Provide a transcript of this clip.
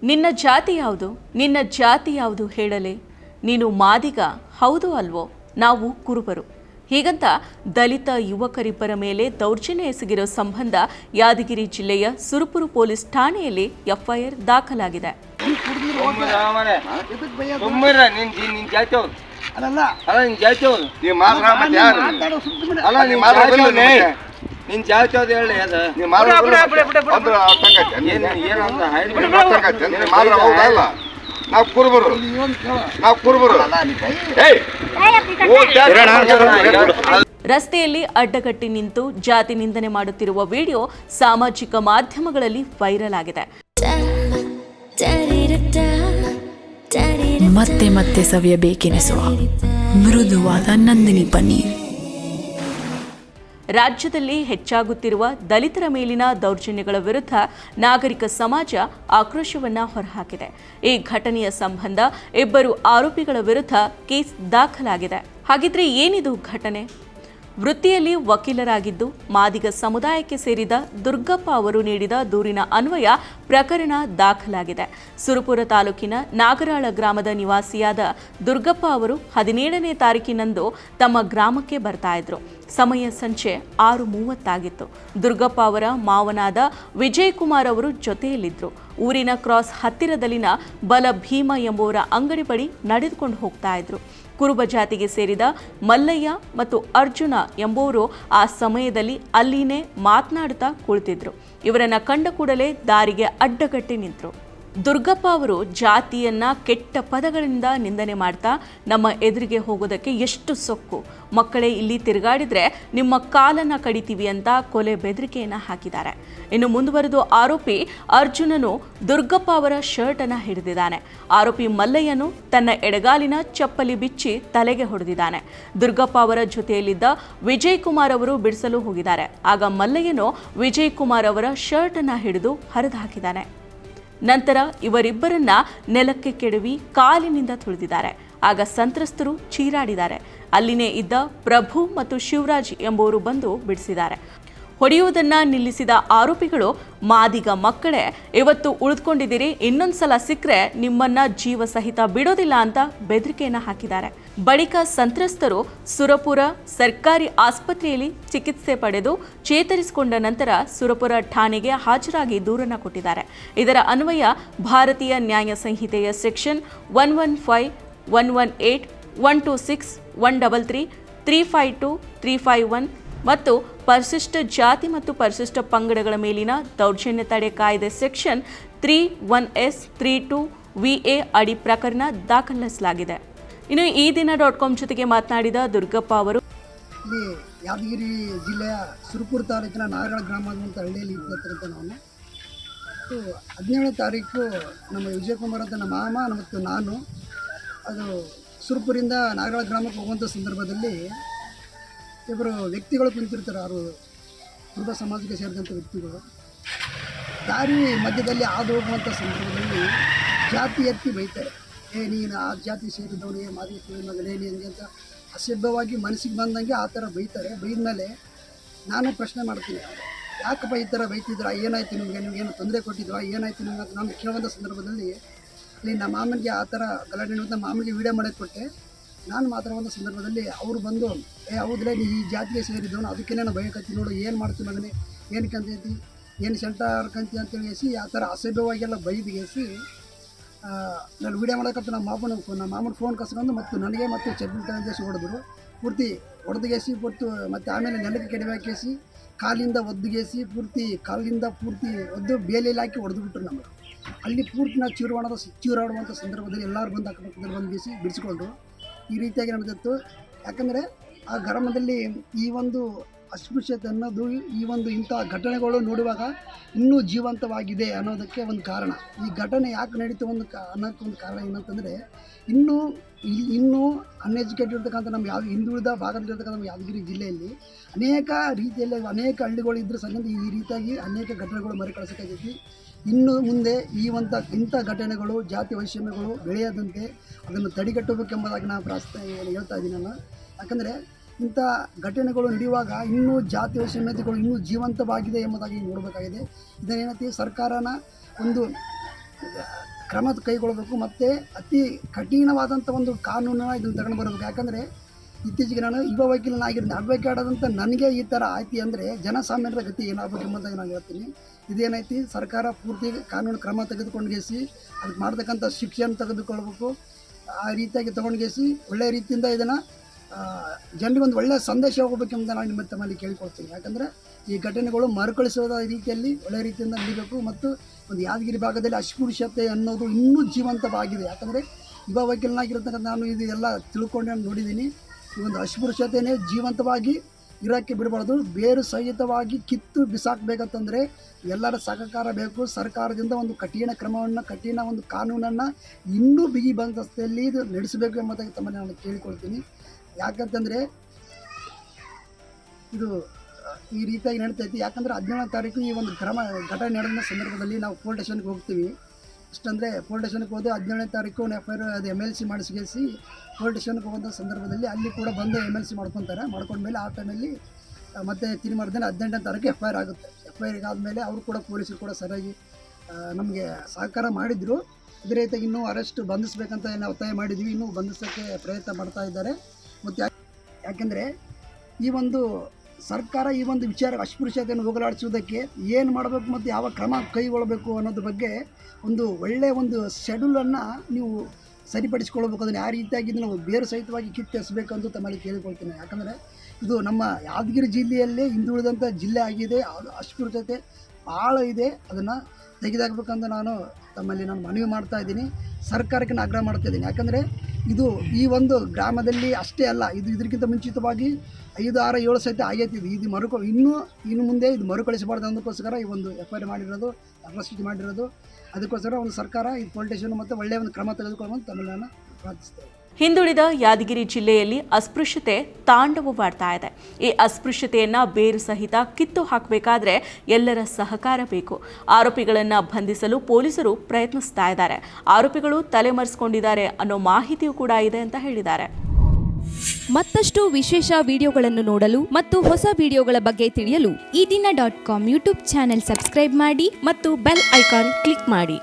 ನಿನ್ನ ಜಾತಿ ಯಾವುದು, ನಿನ್ನ ಜಾತಿ ಯಾವುದು ಹೇಳಲೆ, ನೀನು ಮಾದಿಗ ಹೌದು ಅಲ್ವೋ, ನಾವು ಕುರುಬರು. ಹೀಗಂತ ದಲಿತ ಯುವಕರಿಬ್ಬರ ಮೇಲೆ ದೌರ್ಜನ್ಯ ಎಸಗಿರೋ ಸಂಬಂಧ ಯಾದಗಿರಿ ಜಿಲ್ಲೆಯ ಸುರಪುರ ಪೊಲೀಸ್ ಠಾಣೆಯಲ್ಲಿ ಎಫ್ಐಆರ್ ದಾಖಲಾಗಿದೆ. ರಸ್ತೆಯಲ್ಲಿ ಅಡ್ಡಗಟ್ಟಿ ನಿಂತು ಜಾತಿ ನಿಂದನೆ ಮಾಡುತ್ತಿರುವ ವಿಡಿಯೋ ಸಾಮಾಜಿಕ ಮಾಧ್ಯಮಗಳಲ್ಲಿ ವೈರಲ್ ಆಗಿದೆ. ಮತ್ತೆ ಮತ್ತೆ ಸವಿಯಬೇಕೆನಿಸುವ ಮೃದುವಾದ ನಂದಿನಿ ಪನ್ನೀರ್. ರಾಜ್ಯದಲ್ಲಿ ಹೆಚ್ಚಾಗುತ್ತಿರುವ ದಲಿತರ ಮೇಲಿನ ದೌರ್ಜನ್ಯಗಳ ವಿರುದ್ಧ ನಾಗರಿಕ ಸಮಾಜ ಆಕ್ರೋಶವನ್ನ ಹೊರಹಾಕಿದೆ. ಈ ಘಟನೆಯ ಸಂಬಂಧ ಇಬ್ಬರು ಆರೋಪಿಗಳ ವಿರುದ್ಧ ಕೇಸ್ ದಾಖಲಾಗಿದೆ. ಹಾಗಿದ್ರೆ ಏನಿದು ಘಟನೆ? ವೃತ್ತಿಯಲ್ಲಿ ವಕೀಲರಾಗಿದ್ದು ಮಾದಿಗ ಸಮುದಾಯಕ್ಕೆ ಸೇರಿದ ದುರ್ಗಪ್ಪ ಅವರು ನೀಡಿದ ದೂರಿನ ಅನ್ವಯ ಪ್ರಕರಣ ದಾಖಲಾಗಿದೆ. ಸುರಪುರ ತಾಲೂಕಿನ ನಾಗರಾಳ ಗ್ರಾಮದ ನಿವಾಸಿಯಾದ ದುರ್ಗಪ್ಪ ಅವರು 17ನೇ ತಾರೀಕಿನಂದು ತಮ್ಮ ಗ್ರಾಮಕ್ಕೆ ಬರ್ತಾ ಇದ್ರು. ಸಮಯ ಸಂಜೆ 6:30 ದುರ್ಗಪ್ಪ ಅವರ ಮಾವನಾದ ವಿಜಯಕುಮಾರ್ ಅವರು ಜೊತೆಯಲ್ಲಿದ್ದರು. ಊರಿನ ಕ್ರಾಸ್ ಹತ್ತಿರದಲ್ಲಿನ ಬಲ ಭೀಮ ಎಂಬುವರ ಅಂಗಡಿ ಬಳಿ ನಡೆದುಕೊಂಡು ಹೋಗ್ತಾ ಇದ್ರು. ಕುರುಬ ಜಾತಿಗೆ ಸೇರಿದ ಮಲ್ಲಯ್ಯ ಮತ್ತು ಅರ್ಜುನ ಎಂಬುವರು ಆ ಸಮಯದಲ್ಲಿ ಅಲ್ಲಿನೇ ಮಾತನಾಡುತ್ತಾ ಕುಳಿತಿದ್ರು. ಇವರನ್ನ ಕಂಡ ಕೂಡಲೇ ದಾರಿಗೆ ಅಡ್ಡಗಟ್ಟಿ ನಿಂತರು. ದುರ್ಗಪ್ಪ ಅವರು ಜಾತಿಯನ್ನ ಕೆಟ್ಟ ಪದಗಳಿಂದ ನಿಂದನೆ ಮಾಡ್ತಾ, ನಮ್ಮ ಎದುರಿಗೆ ಹೋಗೋದಕ್ಕೆ ಎಷ್ಟು ಸೊಕ್ಕು, ಮಕ್ಕಳೇ ಇಲ್ಲಿ ತಿರುಗಾಡಿದ್ರೆ ನಿಮ್ಮ ಕಾಲನ್ನ ಕಡಿತೀವಿ ಅಂತ ಕೊಲೆ ಬೆದರಿಕೆಯನ್ನ ಹಾಕಿದ್ದಾರೆ. ಇನ್ನು ಮುಂದುವರೆದು ಆರೋಪಿ ಅರ್ಜುನನು ದುರ್ಗಪ್ಪ ಅವರ ಶರ್ಟ್ ಅನ್ನ ಹಿಡಿದಿದ್ದಾನೆ. ಆರೋಪಿ ಮಲ್ಲಯ್ಯನು ತನ್ನ ಎಡಗಾಲಿನ ಚಪ್ಪಲಿ ಬಿಚ್ಚಿ ತಲೆಗೆ ಹೊಡೆದಿದ್ದಾನೆ. ದುರ್ಗಪ್ಪ ಅವರ ಜೊತೆಯಲ್ಲಿದ್ದ ವಿಜಯಕುಮಾರ್ ಅವರು ಬಿಡಿಸಲು ಹೋಗಿದ್ದಾರೆ. ಆಗ ಮಲ್ಲಯ್ಯನು ವಿಜಯಕುಮಾರ್ ಅವರ ಶರ್ಟ್ ಅನ್ನ ಹಿಡಿದು ಹರಿದು ಹಾಕಿದ್ದಾನೆ. ನಂತರ ಇವರಿಬ್ಬರನ್ನ ನೆಲಕ್ಕೆ ಕೆಡವಿ ಕಾಲಿನಿಂದ ತುಳಿದಿದ್ದಾರೆ. ಆಗ ಸಂತ್ರಸ್ತರು ಚೀರಾಡಿದ್ದಾರೆ. ಅಲ್ಲಿನೇ ಇದ್ದ ಪ್ರಭು ಮತ್ತು ಶಿವರಾಜ್ ಎಂಬುವರು ಬಂದು ಬಿಡಿಸಿದ್ದಾರೆ. ಹೊಡೆಯುವುದನ್ನ ನಿಲ್ಲಿಸಿದ ಆರೋಪಿಗಳು, ಮಾದಿಗ ಮಕ್ಕಳೇ, ಇವತ್ತು ಉಳಿದುಕೊಂಡಿದ್ದೀರಿ, ಇನ್ನೊಂದ್ಸಲ ಸಿಕ್ಕರೆ ನಿಮ್ಮನ್ನ ಜೀವ ಸಹಿತ ಬಿಡೋದಿಲ್ಲ ಅಂತ ಬೆದರಿಕೆಯನ್ನ ಹಾಕಿದ್ದಾರೆ. ಬಳಿಕ ಸಂತ್ರಸ್ತರು ಸುರಪುರ ಸರ್ಕಾರಿ ಆಸ್ಪತ್ರೆಯಲ್ಲಿ ಚಿಕಿತ್ಸೆ ಪಡೆದು ಚೇತರಿಸಿಕೊಂಡ ನಂತರ ಸುರಪುರ ಠಾಣೆಗೆ ಹಾಜರಾಗಿ ದೂರನ್ನ ಕೊಟ್ಟಿದ್ದಾರೆ. ಇದರ ಅನ್ವಯ ಭಾರತೀಯ ನ್ಯಾಯ ಸಂಹಿತೆಯ ಸೆಕ್ಷನ್ 115, 118, 126, 133, 352, 351 ಮತ್ತು ಪರಿಶಿಷ್ಟ ಜಾತಿ ಮತ್ತು ಪರಿಶಿಷ್ಟ ಪಂಗಡಗಳ ಮೇಲಿನ ದೌರ್ಜನ್ಯ ತಡೆ ಕಾಯ್ದೆ ಸೆಕ್ಷನ್ 31S, 32 VA ಅಡಿ ಪ್ರಕರಣ ದಾಖಲಿಸಲಾಗಿದೆ. ಇನ್ನು ಈ ದಿನ .com ಜೊತೆಗೆ ಮಾತನಾಡಿದ ದುರ್ಗಪ್ಪ ಅವರು, ಇಲ್ಲಿ ಯಾದಗಿರಿ ಜಿಲ್ಲೆಯ ಸುರಪುರ ತಾಲೂಕಿನ ನಾಗರಾಳ ಗ್ರಾಮದ ಹಳ್ಳಿಯಲ್ಲಿ ಇದ್ದಂಥ ನಾನು 17ನೇ ತಾರೀಕು ನಮ್ಮ ವಿಜಯಕುಮಾರ್ ಅಂತ ನಮ್ಮ ಮಾಮ ಮತ್ತು ನಾನು ಅದು ಸುರಪುರಿಂದ ನಾಗರಾಳ ಗ್ರಾಮಕ್ಕೆ ಹೋಗುವಂಥ ಸಂದರ್ಭದಲ್ಲಿ ಇಬ್ಬರು ವ್ಯಕ್ತಿಗಳು ಕುಂತಿರ್ತಾರೆ. ಅವರು ಕುರುಬ ಸಮಾಜಕ್ಕೆ ಸೇರಿದಂಥ ವ್ಯಕ್ತಿಗಳು ದಾರಿ ಮಧ್ಯದಲ್ಲಿ ಹಾದು ಹೋಗುವಂಥ ಸಂದರ್ಭದಲ್ಲಿ ಜಾತಿ ಎತ್ತಿ ಬೈತಾರೆ. ನೀನು ಆ ಜಾತಿ ಸೇರಿದವನೇ, ಮಾದಿ ಮಗನೇ, ಹಂಗೆ ಅಂತ ಅಸಭ್ಯವಾಗಿ ಮನಸ್ಸಿಗೆ ಬಂದಂಗೆ ಆ ಥರ ಬೈತಾರೆ. ಬೈದ ಮೇಲೆ ನಾನು ಪ್ರಶ್ನೆ ಮಾಡ್ತೀನಿ, ಯಾಕಪ್ಪ ಈ ಥರ ಬೈತಿದ್ರ, ಏನಾಯ್ತು ನಿಮಗೆ, ನಿಮಗೇನು ತೊಂದರೆ ಕೊಟ್ಟಿದ್ವಾ, ಏನಾಯ್ತು ನಿಮ್ಗೆ ಅಂತ ನಾನು ಕೇಳುವಂಥ ಸಂದರ್ಭದಲ್ಲಿ ಅಲ್ಲಿ ನಮ್ಮ ಮಾಮನಿಗೆ ಆ ಥರ ಗಲಾಟೆ ನಮ್ಮ ಮಾಮನಿಗೆ ವೀಡಿಯೋ ಮಾಡೋಕ್ಕೆ ಕೊಟ್ಟೆ. ನಾನು ಮಾತಾಡುವಂಥ ಸಂದರ್ಭದಲ್ಲಿ ಅವರು ಬಂದು, ಹೌದ್ರೆ ನೀ ಈ ಜಾತಿಗೆ ಸೇರಿದ್ದವನು, ಅದಕ್ಕೆ ನಾನು ಭಯಕತ್ತಿ ನೋಡು, ಏನು ಮಾಡ್ತೀನಿ ಮಗನೇ, ಏನಕ್ಕೆ ಅಂತೈತಿ, ಏನು ಸೆಂಟರ್ಕಂತಿ ಅಂತೇಳಿ ಎಸಿ ಆ ಥರ ಅಸಭ್ಯವಾಗೆಲ್ಲ ಬೈದಿಗೆಸಿ ನಾನು ವೀಡಿಯೋ ಮಾಡೋಕ್ಕಂತ ನಮ್ಮ ಮಾಮನ ಫೋನ್ ಕಸ್ಕೊಂಡು ಮತ್ತು ನನಗೆ ಮತ್ತು ಚಪ್ಪಲಿ ತಂದೇಸಿ ಹೊಡೆದ್ರು. ಪೂರ್ತಿ ಹೊಡೆದುಗೆಸಿ ಕೊಟ್ಟು ಮತ್ತು ಆಮೇಲೆ ನೆಲಕ್ಕೆ ಕೆಡವಾಕೇಸಿ ಕಾಲಿಂದ ಒದ್ದುಗೆಸಿ ಕಾಲಿಂದ ಪೂರ್ತಿ ಒದ್ದು ಬೇಲೆಯಲ್ಲಿ ಹಾಕಿ ಹೊಡೆದುಬಿಟ್ರು. ನಮಗೆ ಅಲ್ಲಿ ಪೂರ್ತಿ ನಾವು ಚೀರಾಡುವಂಥ ಸಂದರ್ಭದಲ್ಲಿ ಎಲ್ಲರೂ ಬಂದು ಅಕ್ಕಪಕ್ಕದಲ್ಲಿ ಬಂದುಗೆಸಿ ಬಿಡಿಸ್ಕೊಂಡ್ರು. ಈ ರೀತಿಯಾಗಿ ನಡೆದಿತ್ತು. ಯಾಕಂದರೆ ಆ ಗ್ರಾಮದಲ್ಲಿ ಈ ಒಂದು ಅಸ್ಪೃಶ್ಯತೆ ಅನ್ನೋದು, ಈ ಒಂದು ಇಂಥ ಘಟನೆಗಳು ನೋಡುವಾಗ ಇನ್ನೂ ಜೀವಂತವಾಗಿದೆ ಅನ್ನೋದಕ್ಕೆ ಒಂದು ಕಾರಣ. ಈ ಘಟನೆ ಯಾಕೆ ನಡೀತು ಅನ್ನೋಕ್ಕೆ ಒಂದು ಕಾರಣ ಏನಂತಂದರೆ, ಇನ್ನೂ ಅನ್ಎಜುಕೇಟೆಡ್ ಇರ್ತಕ್ಕಂಥ ನಮ್ಮ ಹಿಂದುಳಿದ ಭಾಗದಲ್ಲಿರ್ತಕ್ಕಂಥ ನಮ್ಮ ಯಾದಗಿರಿ ಜಿಲ್ಲೆಯಲ್ಲಿ ಅನೇಕ ರೀತಿಯಲ್ಲಿ ಅನೇಕ ಹಳ್ಳಿಗಳು ಇದ್ದರೂ ಸಹ ಈ ರೀತಿಯಾಗಿ ಅನೇಕ ಘಟನೆಗಳು ಮರುಕಳಿಸೋಕ್ಕಾಗೈತಿ. ಇನ್ನು ಮುಂದೆ ಇಂಥ ಘಟನೆಗಳು, ಜಾತಿ ವೈಷಮ್ಯಗಳು ಬೆಳೆಯದಂತೆ ಅದನ್ನು ತಡೆಗಟ್ಟಬೇಕೆಂಬುದಾಗಿ ನಾನು ಹೇಳ್ತಾ ಇದ್ದೀನಿ ನಾನು. ಯಾಕಂದರೆ ಇಂಥ ಘಟನೆಗಳು ನಡೆಯುವಾಗ ಇನ್ನೂ ಜಾತಿ ವೈಷಮ್ಯತೆಗಳು ಇನ್ನೂ ಜೀವಂತವಾಗಿದೆ ಎಂಬುದಾಗಿ ನೋಡಬೇಕಾಗಿದೆ. ಇದನ್ನೇನೈತಿ, ಸರ್ಕಾರನ ಒಂದು ಕ್ರಮ ಕೈಗೊಳ್ಳಬೇಕು ಮತ್ತು ಅತಿ ಕಠಿಣವಾದಂಥ ಒಂದು ಕಾನೂನನ್ನು ಇದನ್ನು ತಗೊಂಡು ಬರಬೇಕು. ಯಾಕಂದರೆ ಇತ್ತೀಚೆಗೆ ನಾನು ಯುವ ವಕೀಲನಾಗಿರ್ತೀನಿ, ಅಡ್ವೊಕೇಟ್ ಆದಂಥ ನನಗೆ ಈ ಥರ ಆಯ್ತು ಅಂದರೆ ಜನಸಾಮಾನ್ಯರ ಗತಿ ಏನಾಗಬೇಕು ಎಂಬುದಾಗಿ ನಾನು ಹೇಳ್ತೀನಿ. ಇದೇನೈತಿ, ಸರ್ಕಾರ ಪೂರ್ತಿ ಕಾನೂನು ಕ್ರಮ ತೆಗೆದುಕೊಂಡ್ಗೇಸಿ ಅದಕ್ಕೆ ಮಾಡ್ತಕ್ಕಂಥ ಶಿಕ್ಷೆಯನ್ನು ತೆಗೆದುಕೊಳ್ಬೇಕು. ಆ ರೀತಿಯಾಗಿ ತೊಗೊಂಡ್ಗೇಸಿ ಒಳ್ಳೆಯ ರೀತಿಯಿಂದ ಇದನ್ನು ಜನರಿಗೊಂದು ಒಳ್ಳೆಯ ಸಂದೇಶ ಹೋಗಬೇಕೆಂಬುದು ನಾನು ನಿಮ್ಮ ತಮ್ಮಲ್ಲಿ ಕೇಳಿಕೊಳ್ತೀನಿ. ಯಾಕಂದರೆ ಈ ಘಟನೆಗಳು ಮರುಕಳಿಸೋದ ರೀತಿಯಲ್ಲಿ ಒಳ್ಳೆಯ ರೀತಿಯಿಂದ ನಡೀಬೇಕು. ಮತ್ತು ಒಂದು ಯಾದಗಿರಿ ಭಾಗದಲ್ಲಿ ಅಸ್ಪೃಶ್ಯತೆ ಅನ್ನೋದು ಇನ್ನೂ ಜೀವಂತವಾಗಿದೆ. ಯಾಕಂದರೆ ಯುವ ವಕೀಲನಾಗಿರ್ತಕ್ಕಂಥ ನಾನು ಇದು ಎಲ್ಲ ತಿಳ್ಕೊಂಡು ನೋಡಿದ್ದೀನಿ. ಈ ಒಂದು ಅಸ್ಪೃಶ್ಯತೆಯೇ ಜೀವಂತವಾಗಿ ಇರೋಕ್ಕೆ ಬಿಡಬಾರ್ದು, ಬೇರು ಸಹಿತವಾಗಿ ಕಿತ್ತು ಬಿಸಾಕಬೇಕಂತಂದರೆ ಎಲ್ಲರ ಸಹಕಾರ ಬೇಕು. ಸರ್ಕಾರದಿಂದ ಒಂದು ಕಠಿಣ ಕ್ರಮವನ್ನು, ಕಠಿಣ ಒಂದು ಕಾನೂನನ್ನು ಇನ್ನೂ ಬಿಗಿ ಬಂದೋಬಸ್ತಿಯಲ್ಲಿ ಇದು ನಡೆಸಬೇಕು ಎಂಬುದಾಗಿ ತಮ್ಮನ್ನು ನಾನು ಕೇಳಿಕೊಳ್ತೀನಿ. ಯಾಕಂತಂದರೆ ಇದು ಈ ರೀತಿಯಾಗಿ ನಡೀತೈತಿ. ಯಾಕಂದರೆ 17ನೇ ತಾರೀಕು ಈ ಒಂದು ಘಟನೆ ನಡೆದ ಸಂದರ್ಭದಲ್ಲಿ ನಾವು ಪೋಲಿಸ್ ಸ್ಟೇಷನ್ಗೆ ಹೋಗ್ತೀವಿ. ಇಷ್ಟಂದರೆ ಪೋಲಿಸ್ ಸ್ಟೇಷನ್ಗೆ ಹೋದೆ 17ನೇ ತಾರೀಕು FIR ಅದು MLC ಮಾಡಿಸಿಸಿ ಪೋಲಿಸ್ ಸ್ಟೇಷನ್ಗೆ ಹೋದ ಸಂದರ್ಭದಲ್ಲಿ ಅಲ್ಲಿ ಕೂಡ ಬಂದು MLC ಮಾಡ್ಕೊತಾರೆ. ಮಾಡ್ಕೊಂಡ್ಮೇಲೆ ಆ ಟೈಮಲ್ಲಿ ಮತ್ತೆ ತಿರುಮರ್ದಿನ 18ನೇ ತಾರೀಕು FIR ಆಗುತ್ತೆ. FIR ಆದಮೇಲೆ ಅವರು ಕೂಡ ಪೊಲೀಸರು ಕೂಡ ಸರಿಯಾಗಿ ನಮಗೆ ಸಹಕಾರ ಮಾಡಿದರು. ಇದೇ ರೀತಿಯಾಗಿ ಇನ್ನೂ ಅರೆಸ್ಟ್ ಬಂಧಿಸಬೇಕಂತ ನಾವು ಒತ್ತಾಯ ಮಾಡಿದ್ವಿ, ಇನ್ನೂ ಬಂಧಿಸೋಕ್ಕೆ ಪ್ರಯತ್ನ ಮಾಡ್ತಾ ಇದ್ದಾರೆ. ಮತ್ತು ಯಾಕೆಂದರೆ ಈ ಒಂದು ಸರ್ಕಾರ ಈ ಒಂದು ವಿಚಾರ ಅಸ್ಪೃಶ್ಯತೆಯನ್ನು ಹೋಗಲಾಡಿಸುವುದಕ್ಕೆ ಏನು ಮಾಡಬೇಕು ಮತ್ತು ಯಾವ ಕ್ರಮ ಕೈಗೊಳ್ಳಬೇಕು ಅನ್ನೋದ್ರ ಬಗ್ಗೆ ಒಂದು ಒಳ್ಳೆಯ ಒಂದು ಶೆಡ್ಯೂಲನ್ನು ನೀವು ಸರಿಪಡಿಸಿಕೊಳ್ಬೇಕು. ಅದನ್ನು ಯಾವ ರೀತಿಯಾಗಿ ನಾವು ಬೇರು ಸಹಿತವಾಗಿ ಕಿತ್ತೆಸಬೇಕಂತ ತಮ್ಮಲ್ಲಿ ಕೇಳಿಕೊಳ್ತೀನಿ. ಯಾಕಂದರೆ ಇದು ನಮ್ಮ ಯಾದಗಿರಿ ಜಿಲ್ಲೆಯಲ್ಲೇ ಹಿಂದುಳಿದಂಥ ಜಿಲ್ಲೆ ಆಗಿದೆ. ಅಸ್ಪೃಶ್ಯತೆ ಭಾಳ ಇದೆ, ಅದನ್ನು ತೆಗೆದಾಕಬೇಕಂತ ತಮ್ಮಲ್ಲಿ ಮನವಿ ಮಾಡ್ತಾ ಇದ್ದೀನಿ. ಸರ್ಕಾರಕ್ಕೆ ಆಗ್ರಹ ಮಾಡ್ತಾ ಇದ್ದೀನಿ. ಯಾಕಂದರೆ ಇದು ಈ ಒಂದು ಗ್ರಾಮದಲ್ಲಿ ಅಷ್ಟೇ ಅಲ್ಲ, ಇದು ಇದಕ್ಕಿಂತ ಮುಂಚಿತವಾಗಿ 5, 6, 7 ಸಹಿತ ಆಗೈತಿ. ಇದು ಇನ್ನು ಮುಂದೆ ಇದು ಮರುಕಳಿಸಬಾರ್ದು ಅನ್ನೋದಕ್ಕೋಸ್ಕರ ಈ ಒಂದು FIR ಮಾಡಿರೋದು, ಅರೆಸ್ಟ್ ಮಾಡಿರೋದು. ಅದಕ್ಕೋಸ್ಕರ ಒಂದು ಸರ್ಕಾರ ಈ ಪೊಲೀಸ್ ಸ್ಟೇಷನ್ ಮತ್ತು ಒಳ್ಳೆಯ ಒಂದು ಕ್ರಮ ತೆಗೆದುಕೊಳ್ಳುವಂತ ತಮ್ಮನ್ನು ಪ್ರಾರ್ಥಿಸ್ತೇವೆ. ಹಿಂದುಳಿದ ಯಾದಗಿರಿ ಜಿಲ್ಲೆಯಲ್ಲಿ ಅಸ್ಪೃಶ್ಯತೆ ತಾಂಡವವಾಡ್ತಾ ಇದೆ. ಈ ಅಸ್ಪೃಶ್ಯತೆಯನ್ನು ಬೇರು ಸಹಿತ ಕಿತ್ತು ಹಾಕಬೇಕಾದ್ರೆ ಎಲ್ಲರ ಸಹಕಾರ ಬೇಕು. ಆರೋಪಿಗಳನ್ನು ಬಂಧಿಸಲು ಪೊಲೀಸರು ಪ್ರಯತ್ನಿಸ್ತಾ ಇದ್ದಾರೆ. ಆರೋಪಿಗಳು ತಲೆಮರೆಸಿಕೊಂಡಿದ್ದಾರೆ ಅನ್ನೋ ಮಾಹಿತಿಯೂ ಕೂಡ ಇದೆ ಅಂತ ಹೇಳಿದ್ದಾರೆ. ಮತ್ತಷ್ಟು ವಿಶೇಷ ವಿಡಿಯೋಗಳನ್ನು ನೋಡಲು ಮತ್ತು ಹೊಸ ವಿಡಿಯೋಗಳ ಬಗ್ಗೆ ತಿಳಿಯಲು ಈ ದಿನ .com ಯೂಟ್ಯೂಬ್ ಚಾನೆಲ್ ಸಬ್ಸ್ಕ್ರೈಬ್ ಮಾಡಿ ಮತ್ತು ಬೆಲ್ ಐಕಾನ್ ಕ್ಲಿಕ್ ಮಾಡಿ.